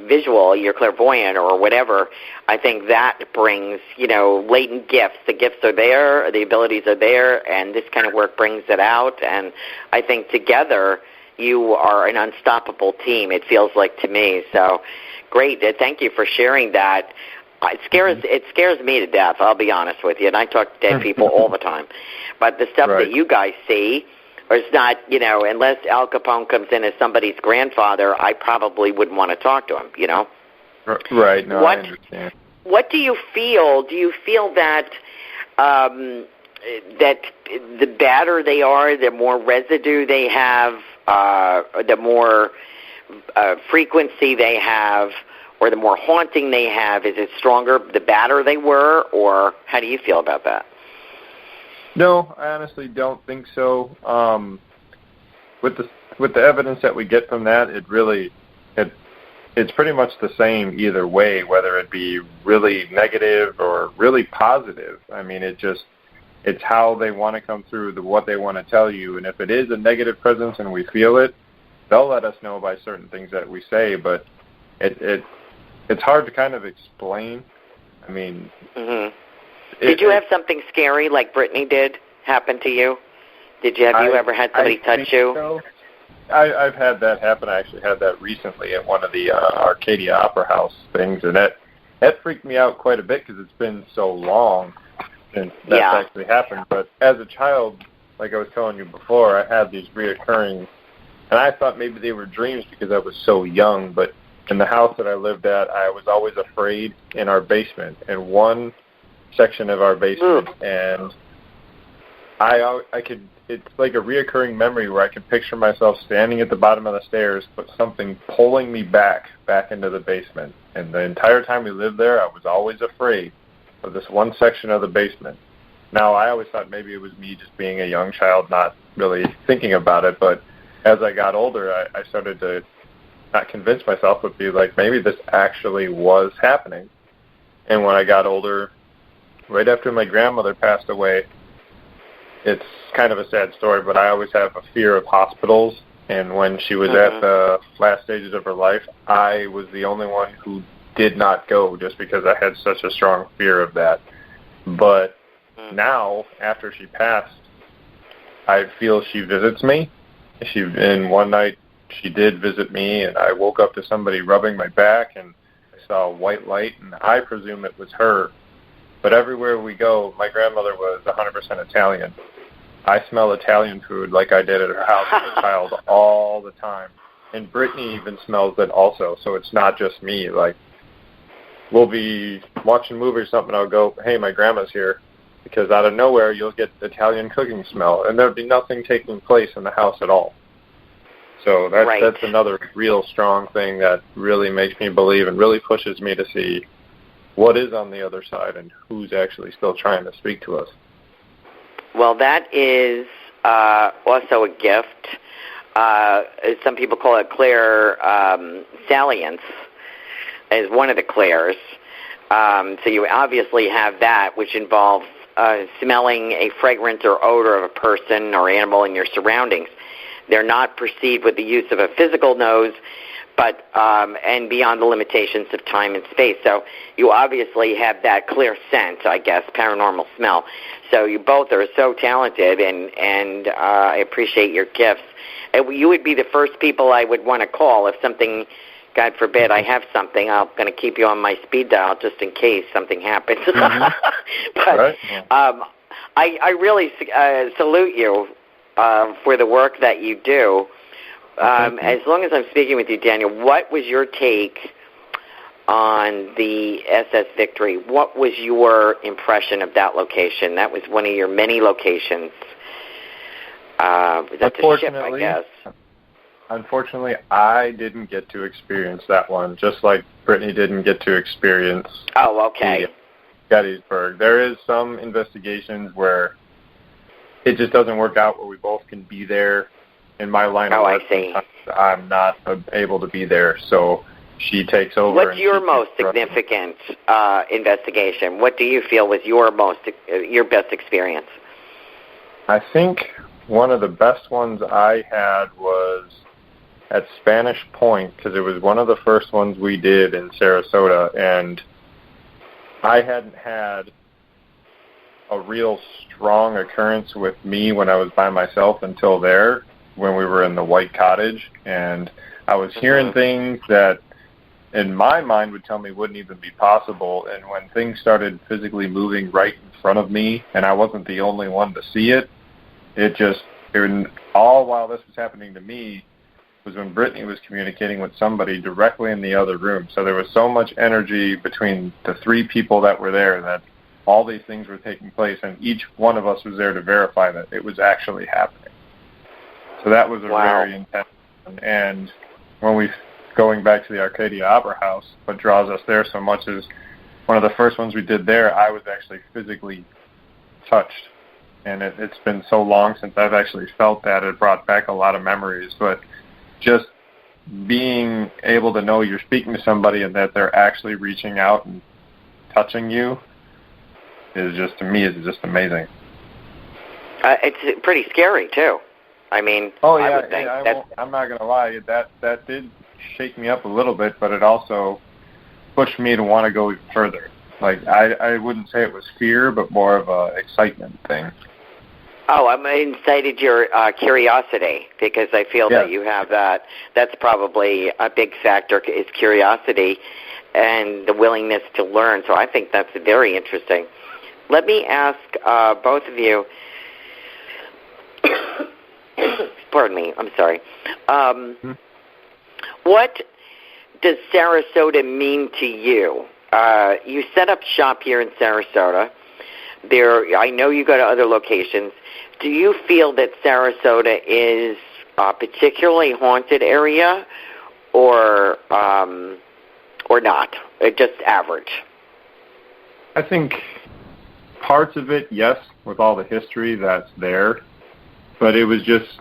Speaker 3: visual, you're clairvoyant or whatever. I think that brings, latent gifts. The gifts are there, the abilities are there, and this kind of work brings it out. And I think together you are an unstoppable team, it feels like to me. So great. Thank you for sharing that. It scares me to death, I'll be honest with you, and I talk to dead people all the time. But the stuff that you guys see, or it's not, unless Al Capone comes in as somebody's grandfather, I probably wouldn't want to talk to him,
Speaker 5: Right, no, I understand.
Speaker 3: What do you feel? Do you feel that that the badder they are, the more residue they have, the more frequency they have, or the more haunting they have, is it stronger the badder they were, or how do you feel about that?
Speaker 5: No, I honestly don't think so. With the evidence that we get from that, it's pretty much the same either way, whether it be really negative or really positive. I mean, it's how they want to come through, what they want to tell you. And if it is a negative presence and we feel it, they'll let us know by certain things that we say, but it's hard to kind of explain. I mean... Did you have something scary like Brittany did happen to you? Have you ever had somebody touch you? So. I've had that happen. I actually had that recently at one of the Arcadia Opera House things, and that freaked me out quite a bit because it's been so long since that's actually happened. But as a child, like I was telling you before, I had these reoccurring, and I thought maybe they were dreams because I was so young. But in the house that I lived at, I was always afraid in our basement, in one section of our basement, and I could, it's like a reoccurring memory where I can picture myself standing at the bottom of the stairs, but something pulling me back into the basement. And the entire time we lived there, I was always afraid of this one section of the basement. Now, I always thought maybe it was me just being a young child, not really thinking about it, but as I got older, I started to not convince myself, but be like, maybe this actually was happening. And when I got older, right after my grandmother passed away, it's kind of a sad story, but I always have a fear of hospitals. And when she was at the last stages of her life, I was the only one who did not go just because I had such a strong fear of that. But now, after she passed, I feel she visits me. And one night she did visit me, and I woke up to somebody rubbing my back, and I saw a white light, and I presume it was her. But everywhere we go, my grandmother was 100% Italian. I smell Italian food like I did at her house as a child all the time. And Brittany even smells it also, so it's not just me. Like, we'll be watching a movie or something, I'll go, hey, my grandma's here. Because out of nowhere, you'll get Italian cooking smell, and there'll be nothing taking place in the house at all. So that's another real strong thing that really makes me believe and really pushes me to see what is on the other side and who's actually still trying to speak to us.
Speaker 3: Well, that is also a gift. Some people call it clairsalience as one of the clairs. So you obviously have that, which involves smelling a fragrance or odor of a person or animal in your surroundings. They're not perceived with the use of a physical nose, but and beyond the limitations of time and space. So you obviously have that clear sense, I guess, paranormal smell. So you both are so talented, and I appreciate your gifts. And you would be the first people I would want to call if something, God forbid, I have something. I'm going to keep you on my speed dial just in case something happens. But I really salute you for the work that you do. As long as I'm speaking with you, Daniel, what was your take on the SS Victory? What was your impression of that location? That was one of your many locations. Was that the ship, I guess?
Speaker 5: Unfortunately, I didn't get to experience that one, just like Brittany didn't get to experience Gettysburg. There is some investigations where it just doesn't work out where we both can be there. In my line of work, I'm not able to be there, so she takes over.
Speaker 3: What's your most significant investigation? What do you feel was your best experience?
Speaker 5: I think one of the best ones I had was at Spanish Point, because it was one of the first ones we did in Sarasota, and I hadn't had a real strong occurrence with me when I was by myself until there, when we were in the White Cottage, and I was hearing things that in my mind would tell me wouldn't even be possible, and when things started physically moving right in front of me, and I wasn't the only one to see it, all while this was happening to me was when Brittany was communicating with somebody directly in the other room. So there was so much energy between the three people that were there that all these things were taking place, and each one of us was there to verify that it was actually happening. So that was a very intense one. And when going back to the Arcadia Opera House, what draws us there so much is one of the first ones we did there, I was actually physically touched. And it's been so long since I've actually felt that. It brought back a lot of memories. But just being able to know you're speaking to somebody and that they're actually reaching out and touching you is just, to me, is just amazing.
Speaker 3: It's pretty scary, too. I mean, I would think I'm not going to lie. That did shake me up a little bit, but it also pushed me to want to go even further. Like, I wouldn't say it was fear, but more of a excitement thing. Oh, I incited your curiosity, because I feel that you have that. That's probably a big factor, is curiosity and the willingness to learn. So I think that's very interesting. Let me ask both of you, pardon me, I'm sorry. What does Sarasota mean to you? You set up shop here in Sarasota. I know you go to other locations. Do you feel that Sarasota is a particularly haunted area, or not? Just average?
Speaker 5: I think parts of it, yes, with all the history that's there, but it was just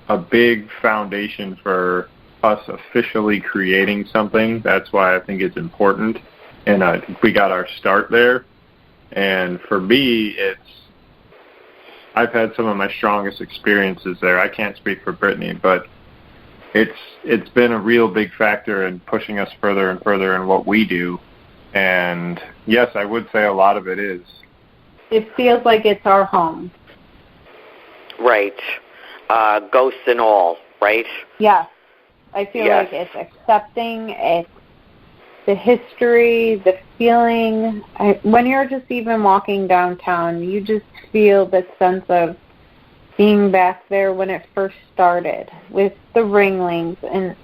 Speaker 5: a big foundation for us officially creating something. That's why I think it's important, and we got our start there. And for me, I've had some of my strongest experiences there. I can't speak for Brittany, but it's been a real big factor in pushing us further and further in what we do. And yes, I would say a lot of it is.
Speaker 4: It feels like it's our home.
Speaker 3: Right. Ghosts and all, right?
Speaker 4: Yeah. I feel like it's accepting, it's the history, the feeling. When you're just even walking downtown, you just feel that sense of being back there when it first started with the Ringlings and,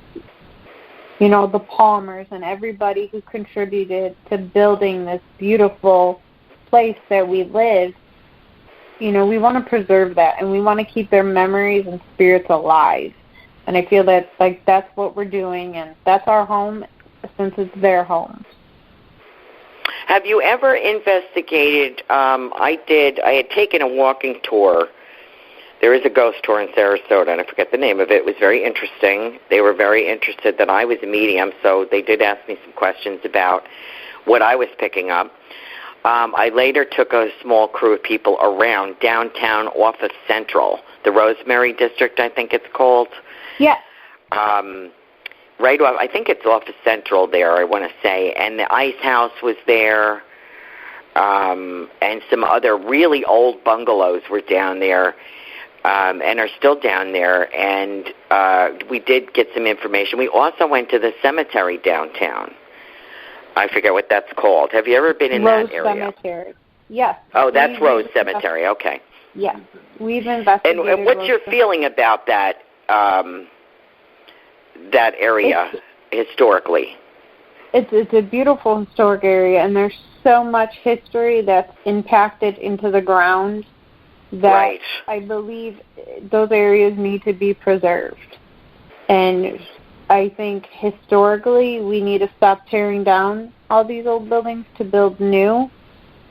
Speaker 4: you know, the Palmers and everybody who contributed to building this beautiful place that we live. You know, we want to preserve that, and we want to keep their memories and spirits alive. And I feel that, like, that's what we're doing, and that's our home since it's their home.
Speaker 3: Have you ever investigated, I had taken a walking tour. There is a ghost tour in Sarasota, and I forget the name of it. It was very interesting. They were very interested that I was a medium, so they did ask me some questions about what I was picking up. I later took a small crew of people around downtown off of Central, the Rosemary District, I think it's called.
Speaker 4: Yeah.
Speaker 3: Right off, I think it's off of Central there, I want to say. And the Ice House was there, and some other really old bungalows were down there, and are still down there. And we did get some information. We also went to the cemetery downtown. I forget what that's called. Have you ever been in
Speaker 4: Rose
Speaker 3: that area?
Speaker 4: Cemetery. Yes.
Speaker 3: Oh, that's Rose Cemetery. Okay.
Speaker 4: Yeah. We've investigated.
Speaker 3: And what's your feeling about that that area historically?
Speaker 4: It's a beautiful historic area, and there's so much history that's impacted into the ground that I believe those areas need to be preserved. And I think historically we need to stop tearing down all these old buildings to build new,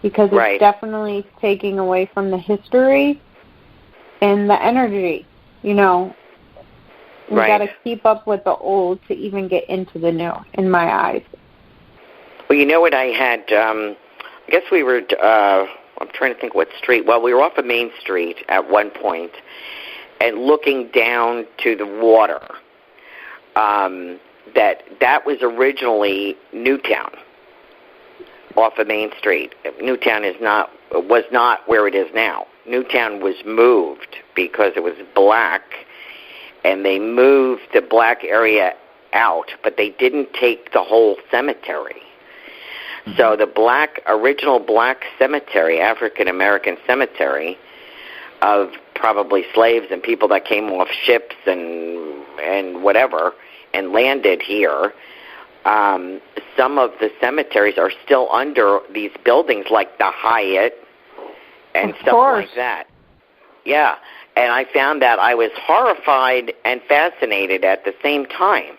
Speaker 4: because it's definitely taking away from the history and the energy. You know, we got to keep up with the old to even get into the new, in my eyes.
Speaker 3: Well, you know what I had, I guess we were, I'm trying to think what street. Well, we were off of Main Street at one point and looking down to the water. That was originally Newtown, off of Main Street. Newtown was not where it is now. Newtown was moved because it was black, and they moved the black area out, but they didn't take the whole cemetery. Mm-hmm. So the original black cemetery, African American cemetery, of probably slaves and people that came off ships and whatever, and landed here. Some of the cemeteries are still under these buildings, like the Hyatt and stuff like that. Yeah, and I found that I was horrified and fascinated at the same time.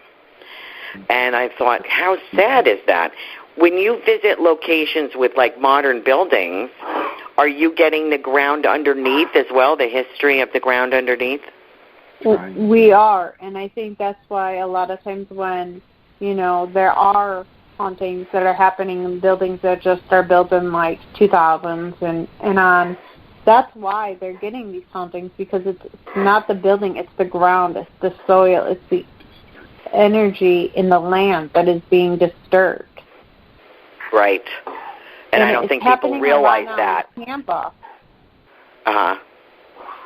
Speaker 3: And I thought, how sad is that? When you visit locations with, like, modern buildings, are you getting the ground underneath as well, the history of the ground underneath?
Speaker 4: We are, and I think that's why a lot of times when, you know, there are hauntings that are happening in buildings that just are built in, like, 2000s and on, that's why they're getting these hauntings, because it's not the building, it's the ground, it's the soil, it's the energy in the land that is being disturbed.
Speaker 3: Right. And I don't think people realize that.
Speaker 4: In Tampa.
Speaker 3: Uh-huh.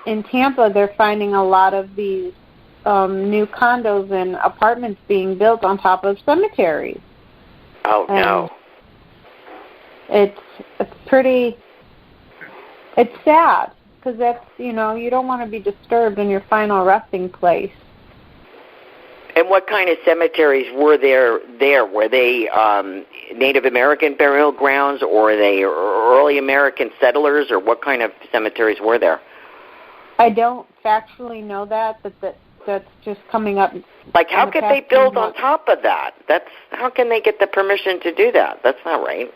Speaker 4: In Tampa, they're finding a lot of these new condos and apartments being built on top of cemeteries.
Speaker 3: Oh,
Speaker 4: and
Speaker 3: no.
Speaker 4: It's sad, because that's, you know, you don't want to be disturbed in your final resting place.
Speaker 3: And what kind of cemeteries were there? Were they Native American burial grounds, or were they early American settlers, or what kind of cemeteries were there?
Speaker 4: I don't factually know that, but that's just coming up.
Speaker 3: Like, how could they build on top of that? How can they get the permission to do that? That's not right.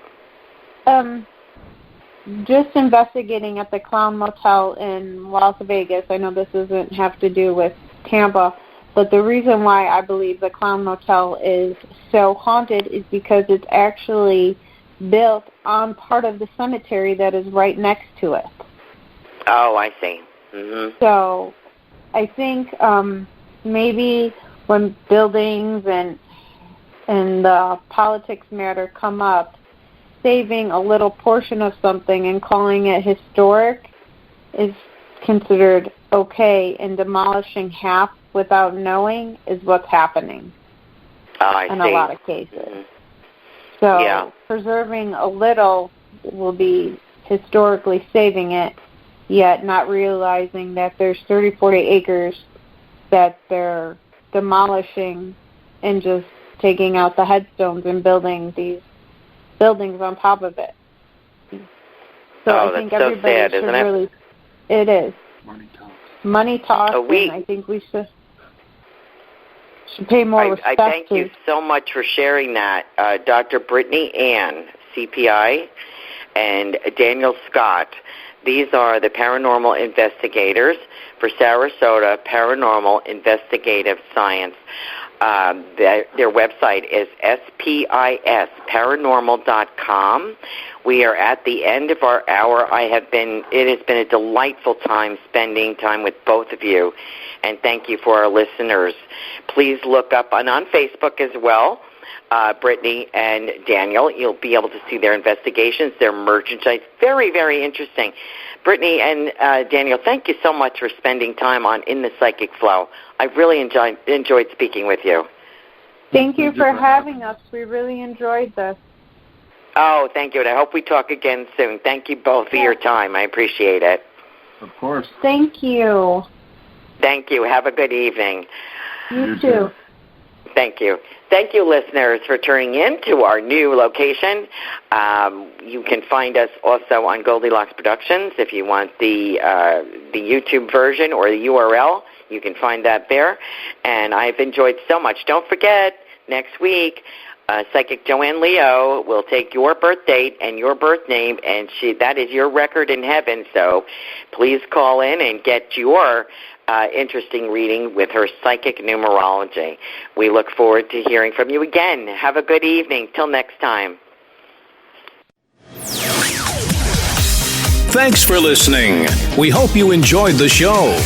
Speaker 4: Just investigating at the Clown Motel in Las Vegas. I know this doesn't have to do with Tampa, but the reason why I believe the Clown Motel is so haunted is because it's actually built on part of the cemetery that is right next to it.
Speaker 3: Oh, I see. Mm-hmm.
Speaker 4: So I think maybe when buildings and the politics matter come up, saving a little portion of something and calling it historic is considered okay, and demolishing half without knowing is what's happening in a lot of cases. Mm-hmm. So preserving a little will be historically saving it, yet not realizing that there's 30, 40 acres that they're demolishing and just taking out the headstones and building these buildings on top of it. So I think everybody
Speaker 3: sad,
Speaker 4: should
Speaker 3: isn't it?
Speaker 4: really... It is. Money talks, and I think we should pay more respect
Speaker 3: I thank you so much for sharing that. Dr. Brittany Ann, C.P.I, and Daniel Scott. These are the paranormal investigators for Sarasota Paranormal Investigative Science. Their website is S.P.I.S, paranormal.com. We are at the end of our hour. It has been a delightful time spending time with both of you, and thank you for our listeners. Please look up on Facebook as well, Brittany and Daniel. You'll be able to see their investigations, their merchandise. Very, very interesting. Brittany and Daniel, thank you so much for spending time on In the Psychic Flow. I really enjoyed speaking with you.
Speaker 4: Thank you for having us. We really enjoyed this.
Speaker 3: Oh, thank you, and I hope we talk again soon. Thank you both for your time. I appreciate it.
Speaker 5: Of course.
Speaker 4: Thank you.
Speaker 3: Thank you. Have a good evening.
Speaker 4: You too.
Speaker 3: Thank you. Thank you, listeners, for tuning in to our new location. You can find us also on Goldilocks Productions. If you want the YouTube version or the URL, you can find that there. And I've enjoyed so much. Don't forget, next week, Psychic Joanne Leo will take your birth date and your birth name, and that is your record in heaven. So please call in and get your interesting reading with her psychic numerology. We look forward to hearing from you again. Have a good evening. Till next time.
Speaker 6: Thanks for listening. We hope you enjoyed the show.